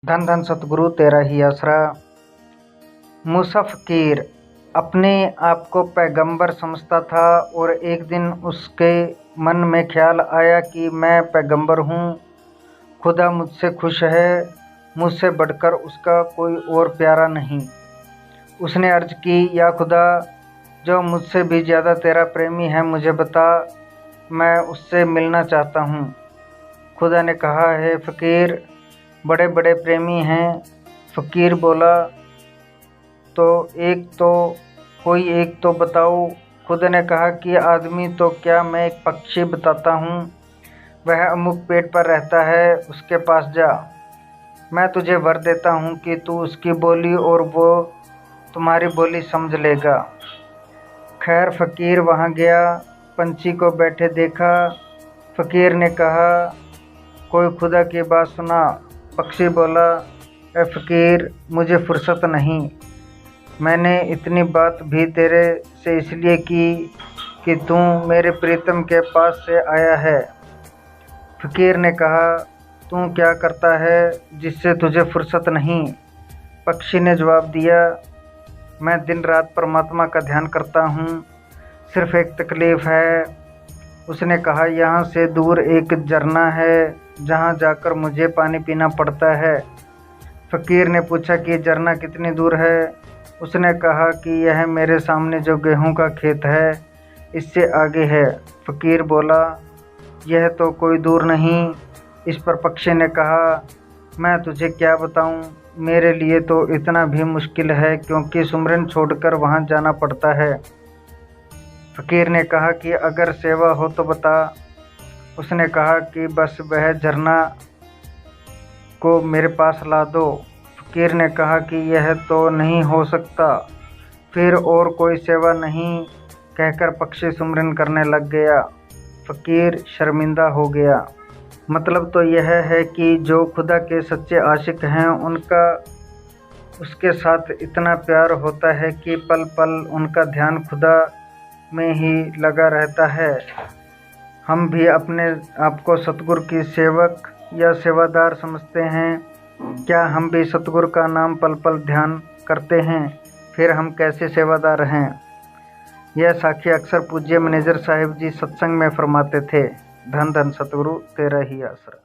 धन धन सतगुरु तेरा ही आसरा। मूसा फ़कीर अपने आप को पैगंबर समझता था और एक दिन उसके मन में ख्याल आया कि मैं पैगंबर हूँ, खुदा मुझसे खुश है, मुझसे बढ़कर उसका कोई और प्यारा नहीं। उसने अर्ज़ की, या खुदा, जो मुझसे भी ज़्यादा तेरा प्रेमी है मुझे बता, मैं उससे मिलना चाहता हूँ। खुदा ने कहा, है फ़कीर, बड़े बड़े प्रेमी हैं। फ़कीर बोला, कोई एक तो बताओ। खुदा ने कहा कि आदमी तो क्या, मैं एक पक्षी बताता हूँ, वह अमुक पेड़ पर रहता है, उसके पास जा। मैं तुझे वर देता हूँ कि तू उसकी बोली और वो तुम्हारी बोली समझ लेगा। खैर फ़कीर वहाँ गया, पंछी को बैठे देखा। फ़कीर ने कहा, कोई खुदा की बात सुना। पक्षी बोला, ए फ़कीर, मुझे फुर्सत नहीं। मैंने इतनी बात भी तेरे से इसलिए की कि तू मेरे प्रीतम के पास से आया है। फ़कीर ने कहा, तू क्या करता है जिससे तुझे फुर्सत नहीं? पक्षी ने जवाब दिया, मैं दिन रात परमात्मा का ध्यान करता हूँ, सिर्फ़ एक तकलीफ़ है। उसने कहा, यहाँ से दूर एक झरना है जहाँ जाकर मुझे पानी पीना पड़ता है। फ़कीर ने पूछा कि झरना कितनी दूर है? उसने कहा कि यह मेरे सामने जो गेहूं का खेत है, इससे आगे है। फ़कीर बोला, यह तो कोई दूर नहीं। इस पर पक्षी ने कहा, मैं तुझे क्या बताऊं, मेरे लिए तो इतना भी मुश्किल है क्योंकि सुमरन छोड़कर वहां जाना पड़ता है। फ़कीर ने कहा कि अगर सेवा हो तो बता। उसने कहा कि बस वह झरना को मेरे पास ला दो। फ़कीर ने कहा कि यह तो नहीं हो सकता। फिर और कोई सेवा नहीं कहकर पक्षी सुमरन करने लग गया। फ़कीर शर्मिंदा हो गया। मतलब तो यह है कि जो खुदा के सच्चे आशिक हैं उनका उसके साथ इतना प्यार होता है कि पल पल उनका ध्यान खुदा में ही लगा रहता है। हम भी अपने आप को सतगुरु की सेवक या सेवादार समझते हैं। क्या हम भी सतगुरु का नाम पल पल ध्यान करते हैं? फिर हम कैसे सेवादार हैं? यह साखी अक्सर पूज्य मैनेजर साहिब जी सत्संग में फरमाते थे। धन धन सतगुरु तेरा ही आसरा।